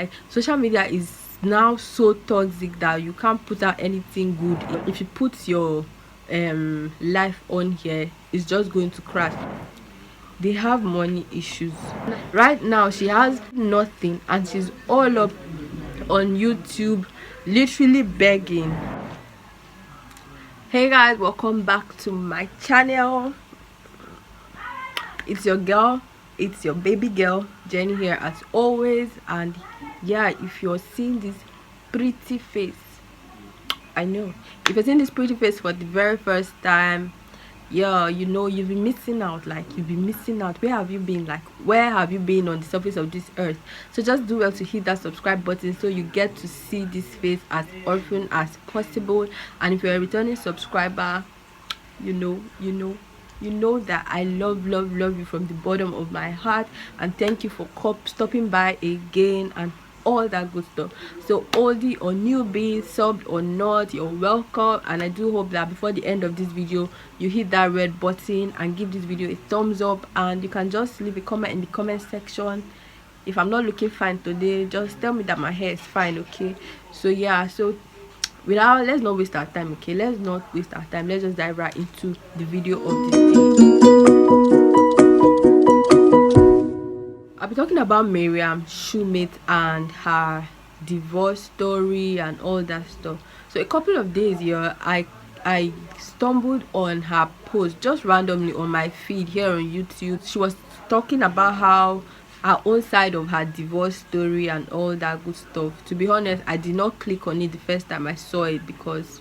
Like, social media is now so toxic that you can't put out anything good. If you put your life on here, it's just going to crash. They have money issues right now. She has nothing and she's all up on YouTube literally begging. Hey guys, welcome back to my channel. It's your girl, it's your baby girl Jenny here as always. And yeah, if you're seeing this pretty face, I know if you're seeing this pretty face for the very first time, yeah, you know, you've been missing out. Like, you've been missing out. Where have you been? Like, where have you been on the surface of this earth? So just do well to hit that subscribe button so you get to see this face as often as possible. And if you're a returning subscriber, you know that I love you from the bottom of my heart, and thank you for stopping by again and all that good stuff. So oldie or newbie, subbed or not, you're welcome. And I do hope that before the end of this video you hit that red button and give this video a thumbs up. And you can just leave a comment in the comment section. If I'm not looking fine today, just tell me that my hair is fine, okay? So yeah, so let's not waste our time, okay? Let's not waste our time. Let's just dive right into the video of the day. I'll be talking about MARYAM SHUMATE and her divorce story and all that stuff. So a couple of days here, I stumbled on her post just randomly on my feed here on YouTube. She was talking about how her own side of her divorce story and all that good stuff. To be honest, I did not click on it the first time I saw it because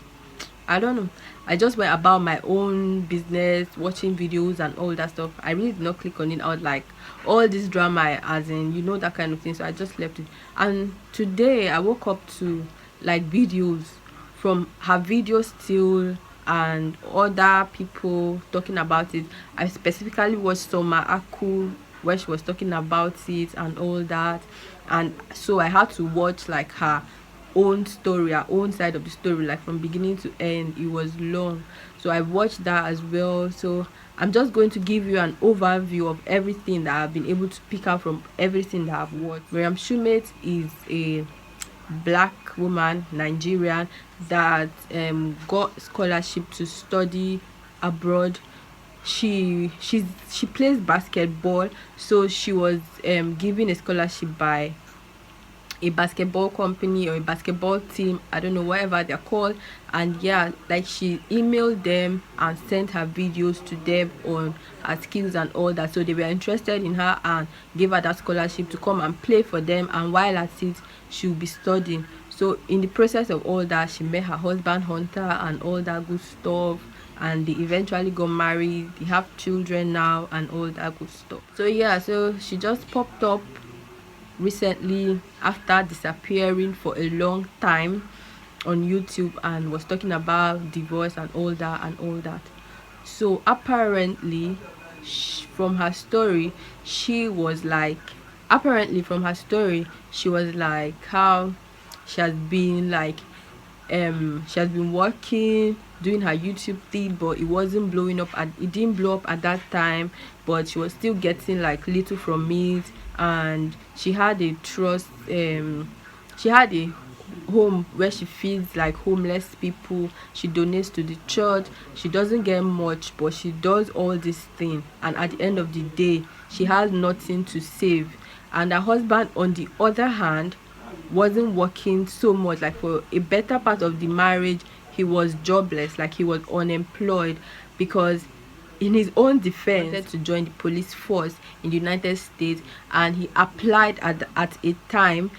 I don't know, I just went about my own business, watching videos and all that stuff. I really did not click on it. I was like, all this drama, as in, you know, that kind of thing. So I just left it. And today I woke up to like videos from her video still and other people talking about it. I specifically watched Soma Aku where she was talking about it and all that, and so I had to watch like her own story, her own side of the story, like from beginning to end. It was long, so I watched that as well. So I'm just going to give you an overview of everything that I've been able to pick out from everything that I've watched. MARYAM SHUMATE is a black woman, Nigerian, that got scholarship to study abroad. She plays basketball, so she was given a scholarship by a basketball company or a basketball team, I don't know, whatever they're called. And yeah, like, she emailed them and sent her videos to them on her skills and all that. So they were interested in her and gave her that scholarship to come and play for them, and while at it she'll be studying. So in the process of all that, she met her husband Hunter and all that good stuff, and they eventually got married. They have children now and all that good stuff. So yeah, so she just popped up recently after disappearing for a long time on YouTube and was talking about divorce and all that. So apparently from her story she was like how she has been like she has been working, doing her YouTube thing, but it wasn't blowing up, and it didn't blow up at that time, but she was still getting like little from it. And she had a she had a home where she feeds like homeless people. She donates to the church. She doesn't get much, but she does all this thing, and at the end of the day she has nothing to save. And her husband, on the other hand, wasn't working so much. Like, for a better part of the marriage he was jobless, like he was unemployed, because in his own defense he wanted to join the police force in the United States, and he applied at a time,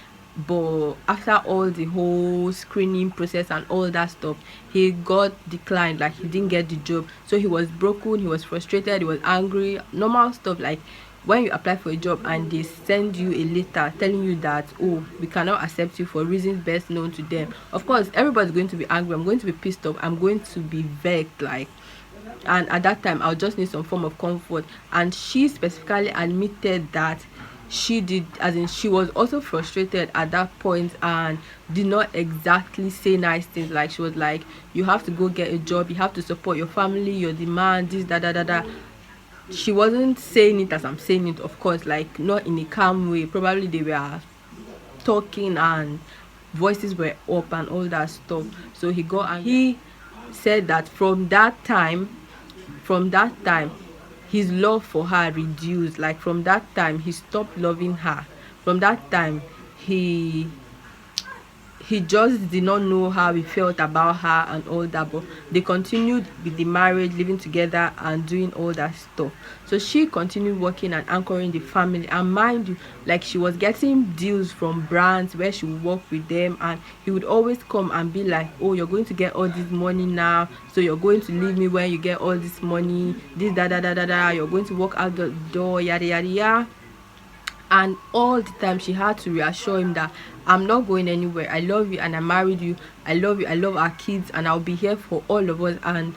but after all the whole screening process and all that stuff, he got declined. Like, he didn't get the job. So he was broken, he was frustrated, he was angry, normal stuff. Like, when you apply for a job and they send you a letter telling you that, oh, we cannot accept you for reasons best known to them, of course everybody's going to be angry. I'm going to be pissed off, I'm going to be vexed, like. And at that time I'll just need some form of comfort. And she specifically admitted that she did, as in she was also frustrated at that point and did not exactly say nice things. Like, she was like, you have to go get a job, you have to support your family, your demand, this, da. She wasn't saying it as I'm saying it, of course, like not in a calm way. Probably they were talking and voices were up and all that stuff. So he got, and he said that from that time his love for her reduced. Like from that time he stopped loving her. From that time he just did not know how he felt about her and all that, but they continued with the marriage, living together and doing all that stuff. So she continued working and anchoring the family, and mind you, like she was getting deals from brands where she would work with them, and he would always come and be like, oh, you're going to get all this money now, so you're going to leave me when you get all this money, this you're going to walk out the door, yada yada yada. And all the time she had to reassure him that I'm not going anywhere, I love you and I married you, I love you, I love our kids, and I'll be here for all of us, and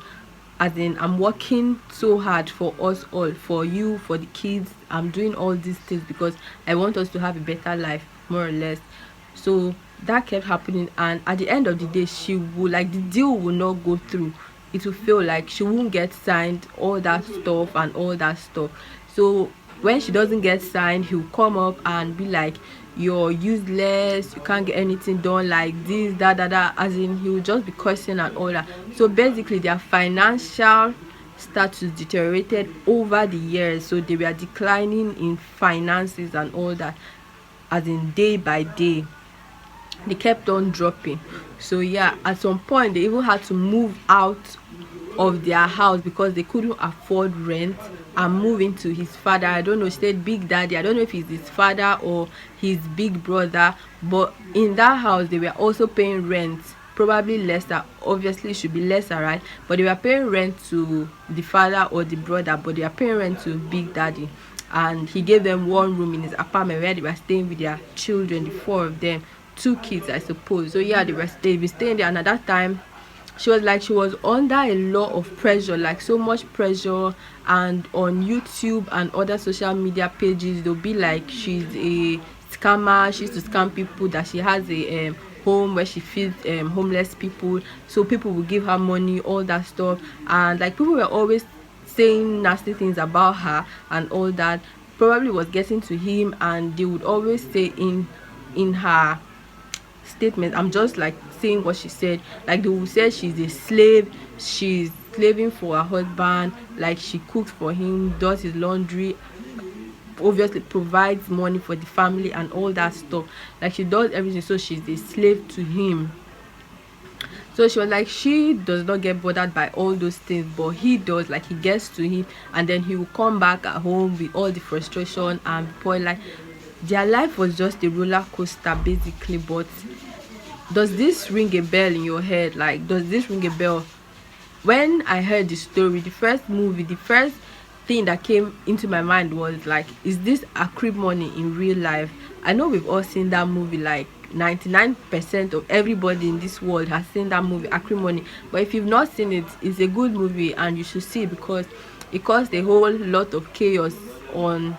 as in I'm working so hard for us all, for you, for the kids. I'm doing all these things because I want us to have a better life, more or less. So that kept happening, and at the end of the day she would, like, the deal will not go through. It will feel like she won't get signed, all that stuff and all that stuff. So when she doesn't get signed, he'll come up and be like, you're useless, you can't get anything done, like this, that, as in he will just be cursing and all that. So basically their financial status deteriorated over the years, so they were declining in finances and all that, as in day by day they kept on dropping. So yeah, at some point they even had to move out of their house because they couldn't afford rent, and move into his father. I don't know, she said big daddy, I don't know if it's his father or his big brother, but in that house they were also paying rent, probably lesser, obviously it should be lesser, right? But they were paying rent to the father or the brother, but they are paying rent to big daddy. And he gave them one room in his apartment where they were staying with their children, the four of them, 2 kids I suppose. So yeah, they were staying there. And at that time she was under a lot of pressure, like so much pressure. And on YouTube and other social media pages they'll be like she's a scammer, she used to scam people, that she has a home where she feeds homeless people, so people will give her money, all that stuff. And like people were always saying nasty things about her and all that. Probably was getting to him, and they would always say in her statement, I'm just like saying what she said, like they will say she's a slave, she's slaving for her husband, like she cooks for him, does his laundry, obviously provides money for the family and all that stuff, like she does everything, so she's a slave to him. So she was like, she does not get bothered by all those things, but he does. Like he gets to him, and then he will come back at home with all the frustration and point. Like their life was just a roller coaster basically. But does this ring a bell in your head? Like, does this ring a bell? When I heard the story, the first thing that came into my mind was like, is this acrimony in real life? I know we've all seen that movie, like 99% of everybody in this world has seen that movie, Acrimony. But if you've not seen it, it's a good movie and you should see it, because it caused a whole lot of chaos on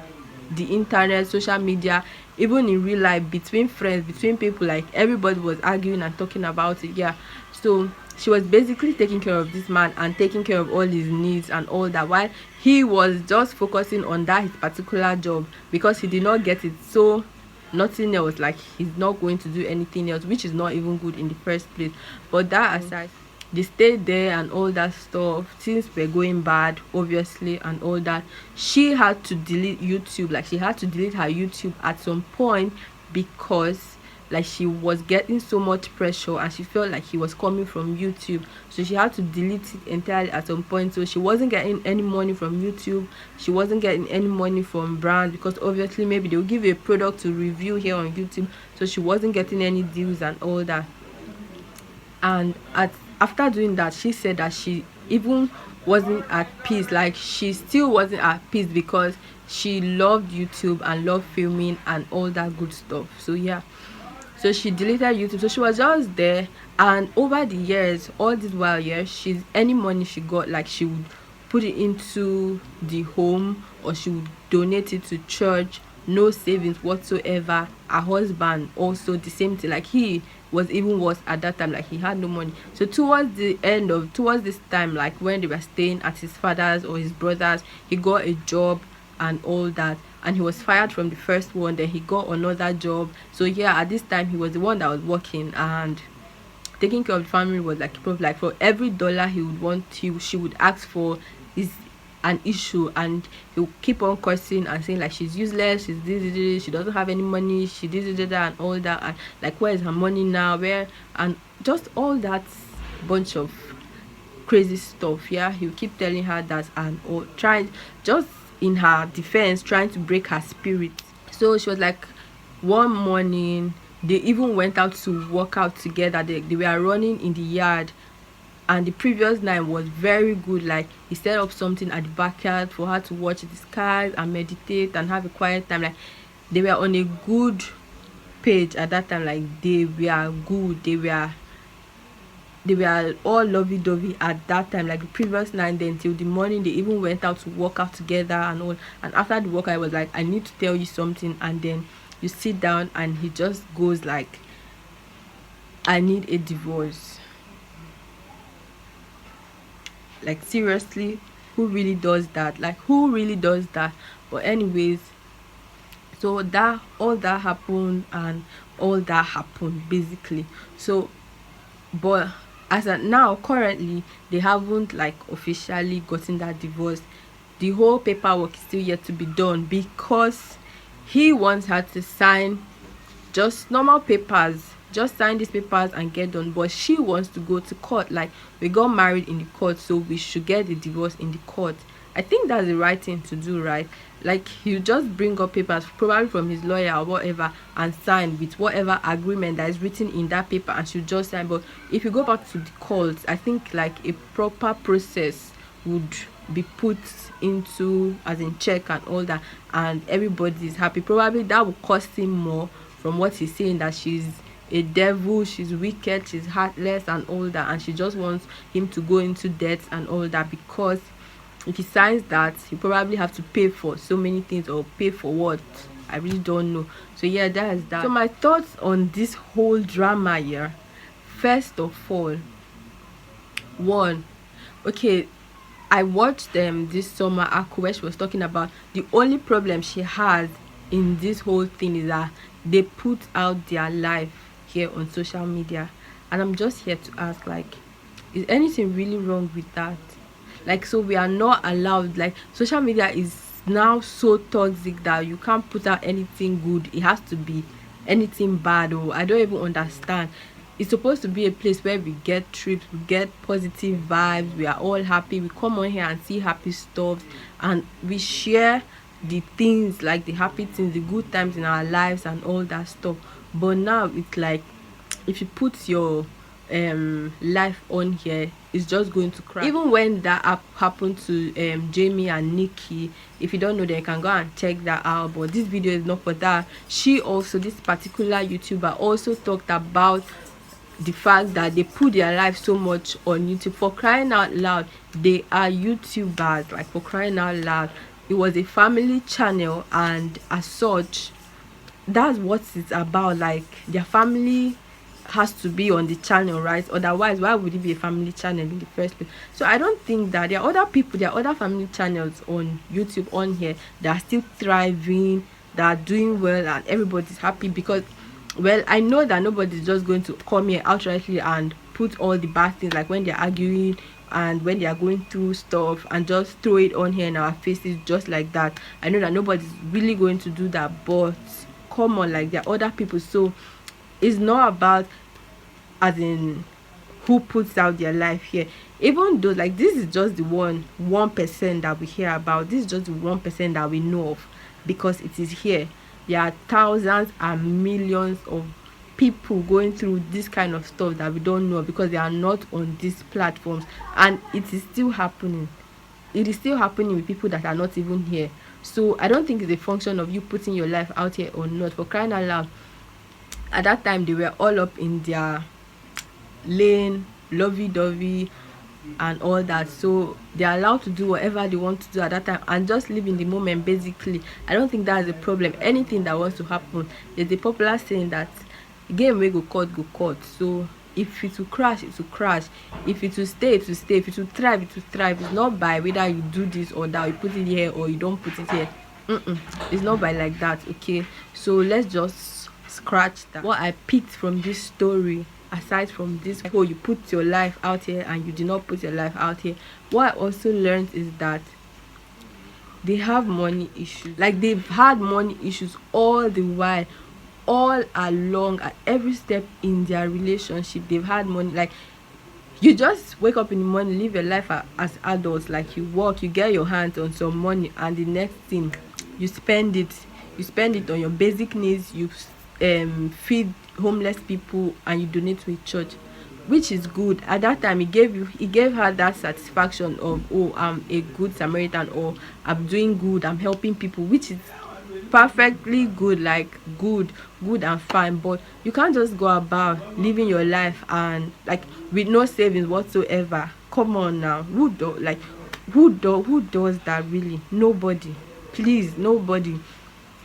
the internet, social media, even in real life, between friends, between people. Like everybody was arguing and talking about it. Yeah, so she was basically taking care of this man and taking care of all his needs and all that, while he was just focusing on that his particular job, because he did not get it, so nothing else. Like he's not going to do anything else, which is not even good in the first place. But that aside, they stayed there and all that stuff. Things were going bad, obviously, and all that. She had to delete YouTube. Like she had to delete her YouTube at some point, because like she was getting so much pressure and she felt like he was coming from YouTube. So she had to delete it entirely at some point. So she wasn't getting any money from YouTube, she wasn't getting any money from brands, because obviously maybe they'll give you a product to review here on YouTube. So she wasn't getting any deals and all that. And after doing that, she said that she even wasn't at peace. Like she still wasn't at peace, because she loved YouTube and loved filming and all that good stuff. So yeah, so she deleted YouTube. So she was just there, and over the years, all this while, yeah, she's any money she got, like she would put it into the home, or she would donate it to church. No savings whatsoever. Her husband also the same thing. Like he was even worse at that time, like he had no money. So towards this time, like when they were staying at his father's or his brother's, he got a job and all that. and he was fired from the first one. Then he got another job. So yeah, at this time he was the one that was working, and taking care of the family was like like for every dollar he would want, she would ask for is an issue, and he'll keep on cursing and saying like she's useless, she's this, she doesn't have any money, she this, and all that, and like where is her money now, where, and just all that bunch of crazy stuff. Yeah, he'll keep telling her that, and or trying, just in her defense, trying to break her spirit. So she was like, one morning they even went out to work out together. They were running in the yard, and the previous night was very good. Like he set up something at the backyard for her to watch the skies and meditate and have a quiet time. Like they were on a good page at that time. Like they were good, they were all lovey-dovey at that time, like the previous night. Then till the morning they even went out to work out together and all. And after the work, I was like, I need to tell you something. And then you sit down and he just goes like, I need a divorce. Like seriously, who really does that? Like who really does that? But anyways, so that all that happened, and all that happened basically. So but as of now, currently they haven't like officially gotten that divorce. The whole paperwork is still yet to be done, because he wants her to sign just normal papers, just sign these papers and get done. But she wants to go to court. Like, we got married in the court, so we should get the divorce in the court. I think that's the right thing to do, right? Like, he'll just bring up papers, probably from his lawyer or whatever, and sign with whatever agreement that is written in that paper, and she'll just sign. But if you go back to the courts, I think like a proper process would be put into, as in check and all that, and everybody is happy. Probably that will cost him more, from what he's saying, that she's a devil, she's wicked, she's heartless and all that, and she just wants him to go into debt and all that, because if he signs that, he probably have to pay for so many things, or pay for what, I really don't know. So yeah, that is that. So my thoughts on this whole drama here. First of all, one, okay, I watched this summer Aku, where she was talking about the only problem she has in this whole thing is that they put out their life here on social media. And I'm just here to ask, like, is anything really wrong with that? Like, so we are not allowed, like, social media is now so toxic that you can't put out anything good, it has to be anything bad. Or I don't even understand. It's supposed to be a place where we get trips, we get positive vibes, we are all happy, we come on here and see happy stuff, and we share the things, like the happy things, the good times in our lives and all that stuff. But now it's like, if you put your life on here, it's just going to crash. Even when that happened to Jamie and Nikki, if you don't know, then you can go and check that out. But this video is not for that. She also, this particular YouTuber, also talked about the fact that they put their life so much on YouTube. For crying out loud, they are YouTubers, like, for crying out loud. It was a family channel, and as such, that's what it's about. Like, their family has to be on the channel, right? Otherwise, why would it be a family channel in the first place? So I don't think that there are other people, there are other family channels on YouTube on here that are still thriving, that are doing well, and everybody's happy. Because, well, I know that nobody's just going to come here outrightly and put all the bad things, like when they're arguing and when they are going through stuff, and just throw it on here in our faces just like that. I know that nobody's really going to do that, but come on, like, there are other people. So it's not about, as in, who puts out their life here. Even though, like, this is just the 1% that we hear about, this is just the 1% that we know of, because it is here. There are thousands and millions of people going through this kind of stuff that we don't know, because they are not on these platforms, and it is still happening. It is still happening with people that are not even here. So I don't think it's a function of you putting your life out here or not. For crying out loud, at that time they were all up in their lane, lovey-dovey and all that, so they're allowed to do whatever they want to do at that time and just live in the moment. Basically, I don't think that's a problem. Anything that wants to happen, there's a popular saying that game will go court. So if it will crash, it will crash. If it will stay, it will stay. If it will thrive, it will thrive. It's not by whether you do this or that, you put it here or you don't put it here. It's not by like that, okay? So let's just scratch that. What I picked from this story, aside from this whole you put your life out here and you did not put your life out here, what I also learned is that they have money issues. Like, they've had money issues all the while, all along, at every step in their relationship. They've had money. Like, you just wake up in the morning, live your life as adults. Like, you work, you get your hands on some money, and the next thing, you spend it on your basic needs. You feed homeless people, and you donate to a church, which is good. At that time, he gave her that satisfaction of, oh, I'm a good Samaritan, or I'm doing good, I'm helping people, which is perfectly good, like good and fine. But you can't just go about living your life and, like, with no savings whatsoever. Come on now, who does that? Really, nobody. Please, nobody.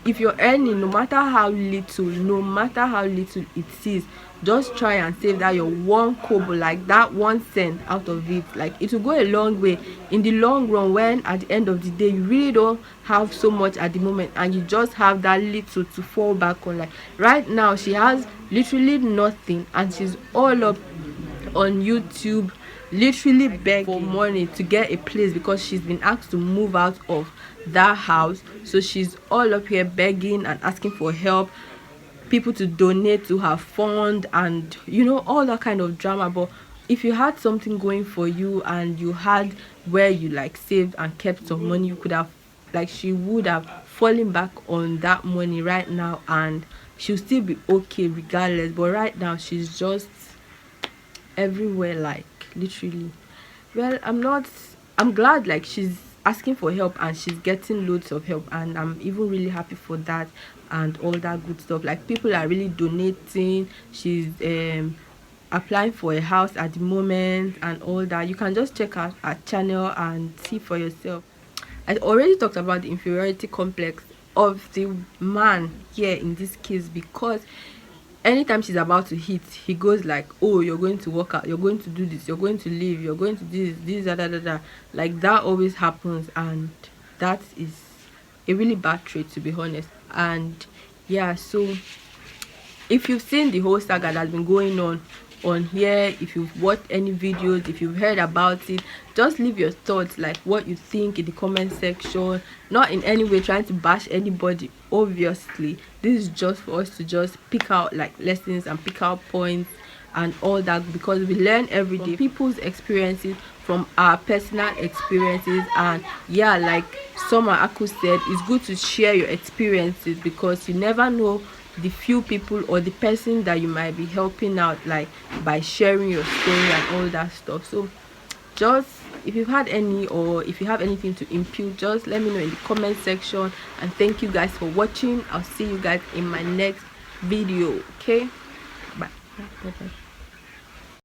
If you're earning, no matter how little it is, just try and save that your one kobo, like that 1 cent out of it. Like, it will go a long way in the long run, when at the end of the day you really don't have so much at the moment, and you just have that little to fall back on. Like, right now she has literally nothing, and she's all up on YouTube, literally begging for money to get a place, because she's been asked to move out of that house. So she's all up here begging and asking for help, people to donate to her fund, and all that kind of drama. But if you had something going for you, and you had where you, like, saved and kept some money, you could have, like, she would have fallen back on that money right now, and she'll still be okay regardless. But right now she's just everywhere, like, literally. Well, I'm glad, like, she's asking for help and she's getting loads of help, and I'm even really happy for that, and all that good stuff. Like, people are really donating. She's applying for a house at the moment and all that. You can just check out our channel and see for yourself. I already talked about the inferiority complex of the man here in this case, because anytime she's about to hit, he goes like, oh, you're going to work out, you're going to do this, you're going to leave, you're going to do this, da. Like, that always happens, and that is a really bad trait, to be honest. And yeah, so if you've seen the whole saga that's been going on here, if you've watched any videos, if you've heard about it, just leave your thoughts, like what you think, in the comment section. Not in any way trying to bash anybody, obviously. This is just for us to just pick out, like, lessons and pick out points and all that, because we learn every day from people's experiences, from our personal experiences. And yeah, like Summer Aku said, it's good to share your experiences, because you never know the few people or the person that you might be helping out, like, by sharing your story and all that stuff. So just, if you've had any, or if you have anything to impute, just let me know in the comment section. And thank you guys for watching. I'll see you guys in my next video. Okay, bye.